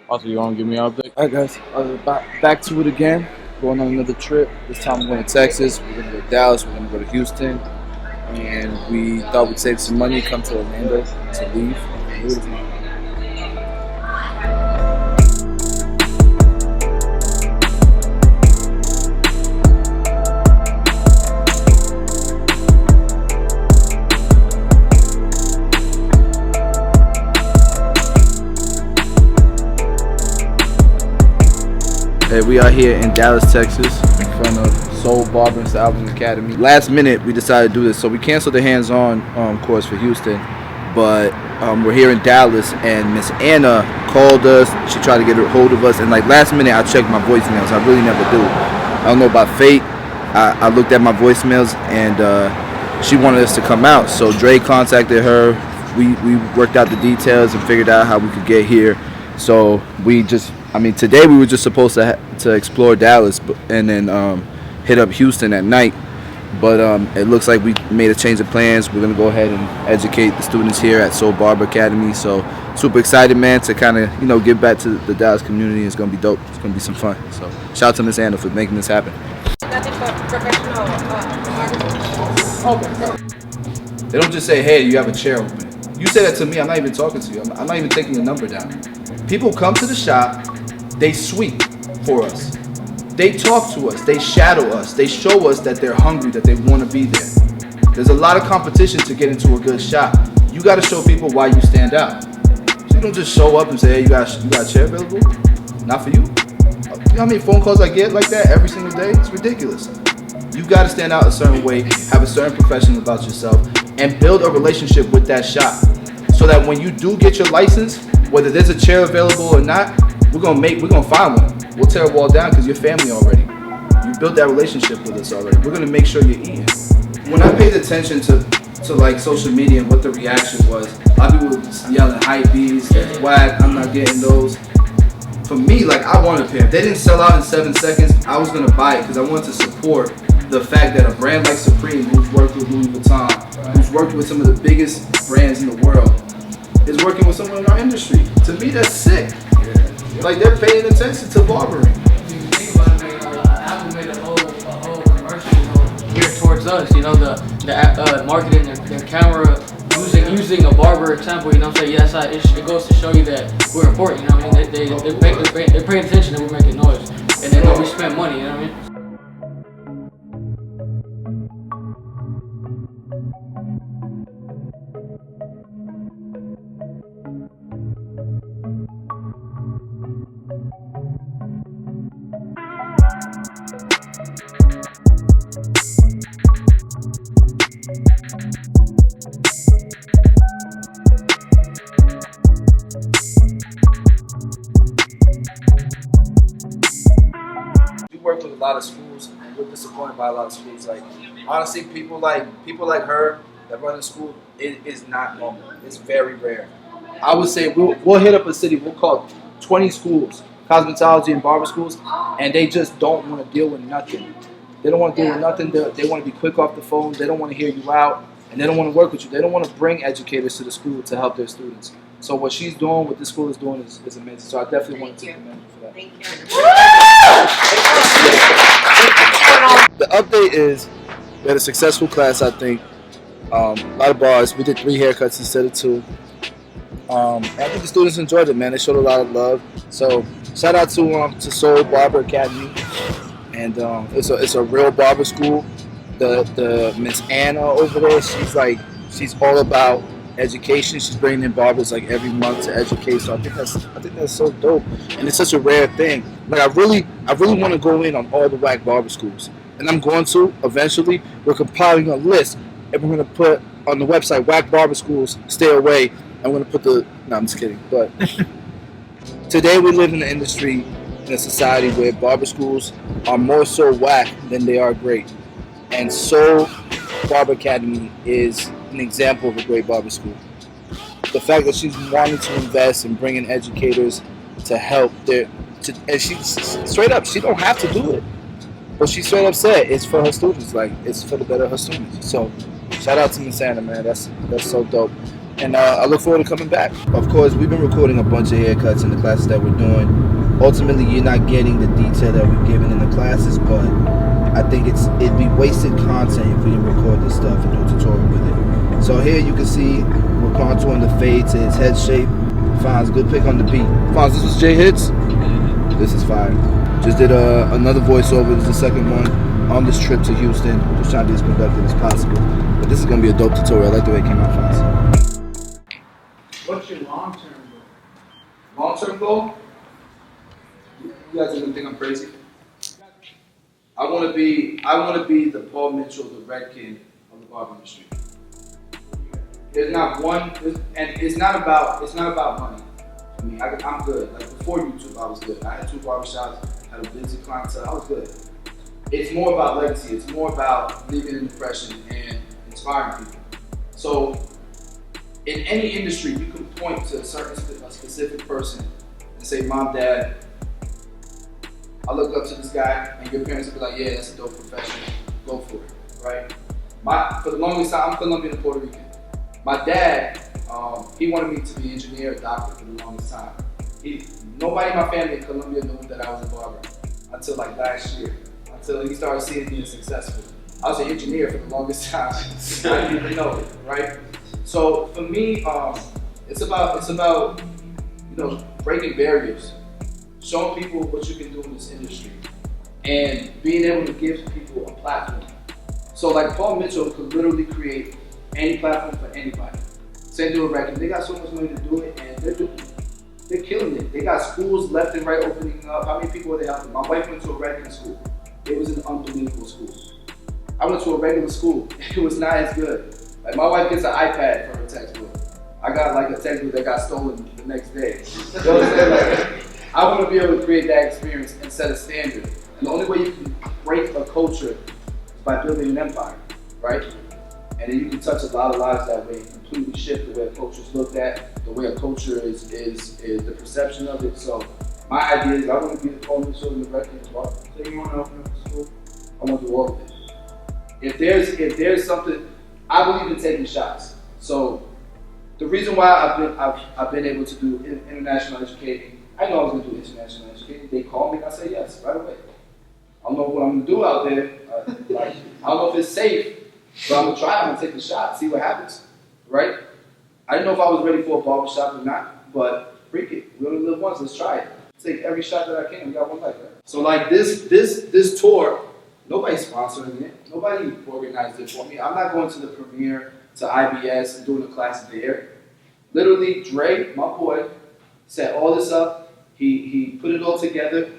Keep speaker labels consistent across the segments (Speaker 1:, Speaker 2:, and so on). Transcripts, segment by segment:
Speaker 1: Also, you want to give me an update?
Speaker 2: All right, guys, back to it again. Going on another trip. This time we're going to Texas. We're going to go to Dallas. We're going to go to Houston. And we thought we'd save some money, come to Orlando to leave. Hey, we are here in Dallas, Texas, in front of Barbers Academy. Last minute, we decided to do this, so we canceled the hands-on course for Houston, but we're here in Dallas, and Miss Anna called us. She tried to get a hold of us, and like last minute, I checked my voicemails. I really never do. I don't know about fate. I looked at my voicemails, and she wanted us to come out. So Dre contacted her. We worked out the details and figured out how we could get here. So today we were just supposed to explore Dallas, and then hit up Houston at night. But it looks like we made a change of plans. We're gonna go ahead and educate the students here at Barber Academy. So super excited, man, to kind of give back to the Dallas community. It's gonna be dope. It's gonna be some fun. So shout out to Miss Anna for making this happen. They don't just say, "Hey, you have a chair open." You say that to me, I'm not even talking to you. I'm not even taking the number down. People come to the shop, they sweep for us. They talk to us, they shadow us, they show us that they're hungry, that they want to be there. There's a lot of competition to get into a good shop. You got to show people why you stand out. So you don't just show up and say, "Hey, you got a chair available?" Not for you. You know how many phone calls I get like that every single day? It's ridiculous. You got to stand out a certain way, have a certain profession about yourself, and build a relationship with that shop, so that when you do get your license, whether there's a chair available or not, we're gonna find one. We'll tear a wall down because you're family already. You built that relationship with us already. We're gonna make sure you're eating. When I paid attention to like social media and what the reaction was, a lot of people were yelling hype bees, that's whack, I'm not getting those. For me, like, I wanted a pair. If they didn't sell out in 7 seconds, I was gonna buy it because I wanted to support the fact that a brand like Supreme, who's worked with Louis Vuitton, who's worked with some of the biggest brands in the world, is working with someone in our industry. To me, that's sick. Like, they're paying attention to barbering.
Speaker 3: If you think about it, Apple made a whole commercial, geared towards us. The marketing their camera using a barber example. You know what I'm saying? Yeah, it goes to show you that we're important. You know what I mean? They're paying attention and we're making noise, and they know we spend money. You know what I mean?
Speaker 2: We work with a lot of schools, and we're disappointed by a lot of schools. Like, honestly, people like her that run the school, it is not normal. It's very rare. I would say we'll hit up a city. We'll call 20 schools, cosmetology and barber schools, and they just don't want to deal with nothing. They don't want to deal with nothing. They want to be quick off the phone. They don't want to hear you out, and they don't want to work with you. They don't want to bring educators to the school to help their students. So what she's doing, what this school is doing, is amazing. So I definitely want to commend you for that.
Speaker 4: Thank you.
Speaker 2: The update is we had a successful class, I think. A lot of bars. We did 3 haircuts instead of 2. I think the students enjoyed it, man. They showed a lot of love. So shout out to Barber Academy, and it's a real barber school. The Miss Anna over there, she's all about education. She's bringing in barbers like every month to educate. So I think that's so dope, and it's such a rare thing. Like, I really want to go in on all the whack barber schools, and I'm going to eventually. We're compiling a list, and we're going to put on the website whack barber schools, stay away. I'm going to put no, I'm just kidding. But today we live in an industry, in a society where barber schools are more so whack than they are great. And Barber Academy is an example of a great barber school. The fact that she's wanting to invest and bring in educators to help and she straight up, she don't have to do it, but she straight up said it's for her students, like it's for the better of her students. So shout out to Miss Anna, man. That's so dope. And I look forward to coming back. Of course, we've been recording a bunch of haircuts in the classes that we're doing. Ultimately, you're not getting the detail that we're giving in the classes, but I think it'd be wasted content if we didn't record this stuff and do a tutorial with it. So here you can see we're contouring the fade to his head shape. Fonz, good pick on the beat. Fonz, this was J Hits. This is fire. Just did another voiceover. This is the second one on this trip to Houston. Just trying to be as productive as possible. But this is gonna be a dope tutorial. I like the way it came out, Fonz.
Speaker 1: What's your long-term goal?
Speaker 2: Long-term goal? You guys are gonna think I'm crazy. I want to be the Paul Mitchell, the Redkin of the barber industry. There's not one, and it's not about money. I mean, I'm good. Like before YouTube, I was good. I had 2 barbershops, had a busy clientele. I was good. It's more about legacy. It's more about leaving an impression and inspiring people. So, in any industry, you can point to a specific person and say, "Mom, Dad, I look up to this guy," and your parents will be like, "Yeah, that's a dope profession. Go for it," right? For the longest time, I'm Colombian and Puerto Rican. My dad, he wanted me to be an engineer, a doctor for the longest time. Nobody in my family in Colombia knew that I was a barber until like last year, until he started seeing me as successful. I was an engineer for the longest time. I didn't even know it, right? So for me, it's about breaking barriers, showing people what you can do in this industry, and being able to give people a platform. So like Paul Mitchell could literally create any platform for anybody. Same deal with Redkin. They got so much money to do it, and they're killing it. They got schools left and right opening up. How many people are they helping? My wife went to a Redkin school. It was an unbelievable school. I went to a regular school. It was not as good. Like my wife gets an iPad for her textbook. I got like a textbook that got stolen the next day. You know what I'm saying? Like, I want to be able to create that experience and set a standard. And the only way you can break a culture is by building an empire, right? And then you can touch a lot of lives that way, completely shift the way a culture is looked at, the way a culture is the perception of it. So my idea is I want to be the Paul Mitchell and the Redkin as well.
Speaker 1: So you want to open up a school?
Speaker 2: I want to do all of it. If there's something, I believe in taking shots. So the reason why I've been able to do international educating, I know I was going to do international educating. They called me and I said yes right away. I don't know what I'm going to do out there. I don't know if it's safe. But I'm gonna try, I'm gonna take the shot, see what happens, right? I didn't know if I was ready for a barbershop or not, but freak it. We only live once, let's try it. Take every shot that I can, we got one life, right? So like this tour, nobody's sponsoring it. Nobody organized it for me. I'm not going to the premiere, to IBS, and doing a class there. Literally, Dre, my boy, set all this up. He put it all together.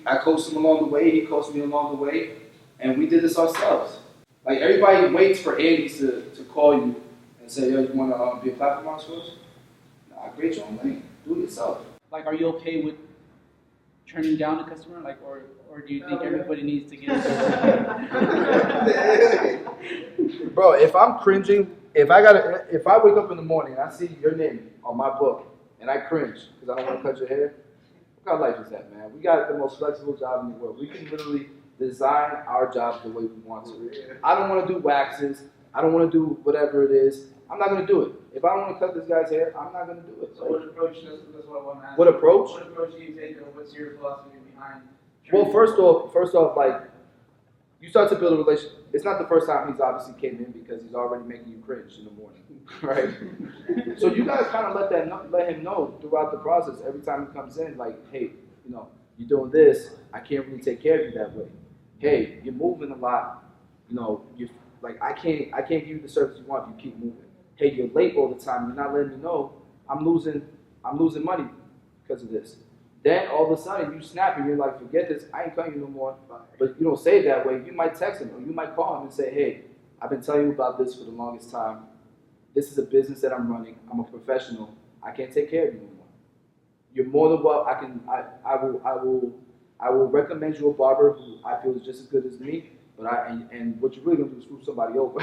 Speaker 2: I coached him along the way, he coached me along the way, and we did this ourselves. Like everybody waits for Andy to call you and say, "Yo, you want to be a platform artist for us?" Nah, create your own lane. Do it yourself.
Speaker 1: Like, are you okay with turning down a customer? Like, or do you think everybody needs to get it?
Speaker 2: Bro, if I'm cringing, if I wake up in the morning and I see your name on my book and I cringe because I don't want to cut your hair, what kind of life is that, man? We got the most flexible job in the world. We can literally design our jobs the way we want to. I don't want to do waxes. I don't want to do whatever it is. I'm not going to do it. If I don't want to cut this guy's hair, I'm not going to do it.
Speaker 1: So what approach, that's what I want to ask.
Speaker 2: What approach?
Speaker 1: What approach do you take, or what's your philosophy behind?
Speaker 2: Well, first off, like, you start to build a relationship. It's not the first time he's obviously came in because he's already making you cringe in the morning, right? So you guys kind of let him know throughout the process. Every time he comes in, like, hey, you're doing this. I can't really take care of you that way. Hey, you're moving a lot. You like I can't give you the service you want if you keep moving. Hey, you're late all the time. You're not letting me know. I'm losing money because of this. Then all of a sudden you snap and you're like, forget this. I ain't cutting you no more. But you don't say it that way. You might text him or you might call him and say, hey, I've been telling you about this for the longest time. This is a business that I'm running. I'm a professional. I can't take care of you no more. You're more than well. I will recommend you a barber who I feel is just as good as me. But and what you're really gonna do is screw somebody over.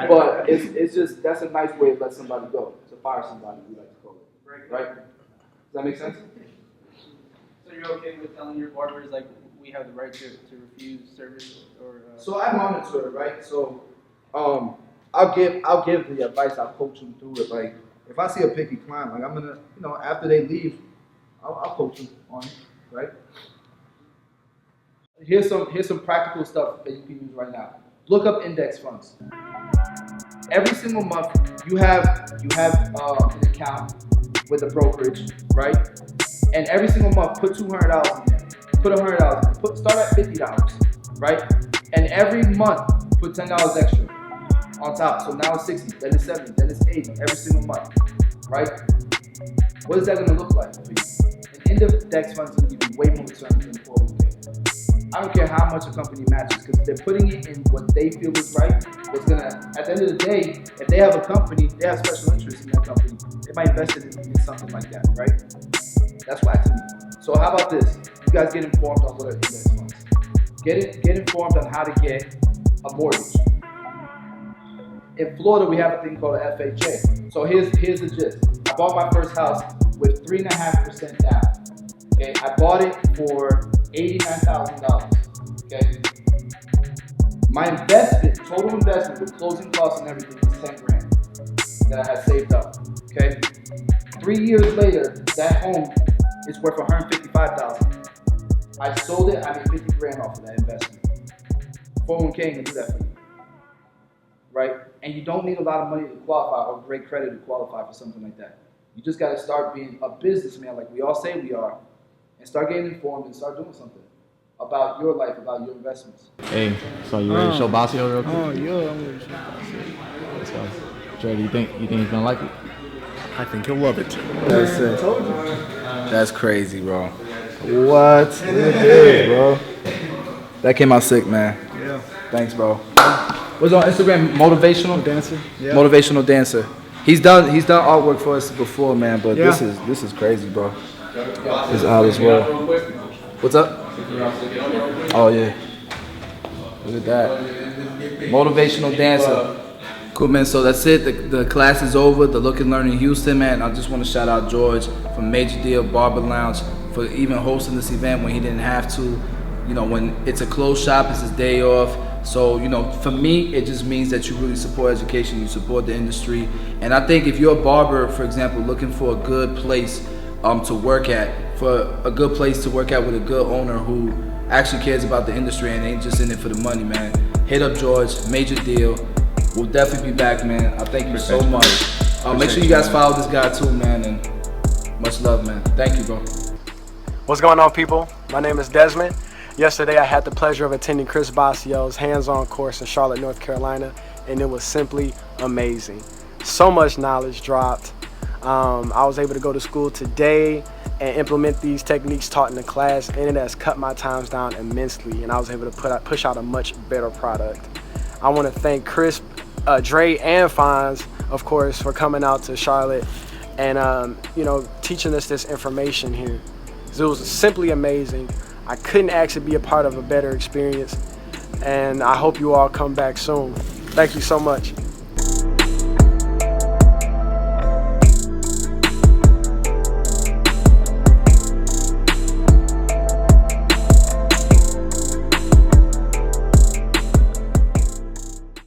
Speaker 2: But it's just that's a nice way to let somebody go, to fire somebody. We like to call it, right? Does that make sense?
Speaker 1: So you're okay with telling your barbers like we have the right to refuse service or?
Speaker 2: So I monitor it, right? So I'll give the advice. I'll coach them through it. Like if I see a picky client, like I'm gonna, after they leave, I'll coach them on it, right? Here's some practical stuff that you can use right now. Look up index funds. Every single month, you have an account with a brokerage, right? And every single month, put $200 in there. Put $100 in there. Start at $50, right? And every month, put $10 extra on top. So now it's 60, then it's 70, then it's 80 every single month, right? What is that going to look like for you? An index fund is going to give you way more returns than 401k. I don't care how much a company matches, because they're putting it in what they feel is right. It's gonna, at the end of the day, if they have a company, they have special interest in that company, they might invest it in something like that, right? That's why to me. So how about this? You guys get informed on what are index funds. Get informed on how to get a mortgage. In Florida, we have a thing called an FHA. So here's the gist. I bought my first house with 3.5% down. Okay, I bought it for $89,000. Okay, my investment, total investment with closing costs and everything, was 10 grand that I had saved up. Okay, 3 years later, that home is worth 155,000. I sold it. I made 50 grand off of that investment. 401k ain't gonna do that for you, right? And you don't need a lot of money to qualify or great credit to qualify for something like that. You just got to start being a businessman, like we all say we are, and start getting informed and start doing something about your life, about your investments.
Speaker 5: Hey, so you ready to show Basio real quick?
Speaker 6: Oh yeah, I'm ready to show Basio.
Speaker 5: Let's go. Dre, do you think he's gonna like it?
Speaker 6: I think he'll love it.
Speaker 2: That's it. That's crazy, bro. What? Bro. That came out sick, man.
Speaker 6: Yeah.
Speaker 2: Thanks, bro. What's on Instagram? Motivational
Speaker 6: dancer. Yeah.
Speaker 2: Motivational dancer. He's done artwork for us before, man. But
Speaker 6: yeah.
Speaker 2: this is crazy, bro. It's out as well. What's up? Oh yeah. Look at that. Motivational dancer. Cool, man. So that's it. The class is over. The Look and Learn in Houston, man. I just want to shout out George from Major Deal Barber Lounge for even hosting this event when he didn't have to. You know, when it's a closed shop, it's his day off. So, you know, for me, it just means that you really support education, you support the industry. And I think if you're a barber, for example, looking for a good place to work at, with a good owner who actually cares about the industry and ain't just in it for the money, man, hit up George, Major Deal. We'll definitely be back, man. I thank you so much. Make sure you guys follow this guy too, man, and much love, man. Thank you, bro.
Speaker 7: What's going on, people? My name is Desmond. Yesterday, I had the pleasure of attending Chris Basio's hands-on course in Charlotte, North Carolina, and it was simply amazing. So much knowledge dropped. I was able to go to school today and implement these techniques taught in the class, and it has cut my times down immensely, and I was able to push out a much better product. I want to thank Chris, Dre, and Fonz, of course, for coming out to Charlotte and you know, teaching us this information here. It was simply amazing. I couldn't actually be a part of a better experience, and I hope you all come back soon. Thank you so much.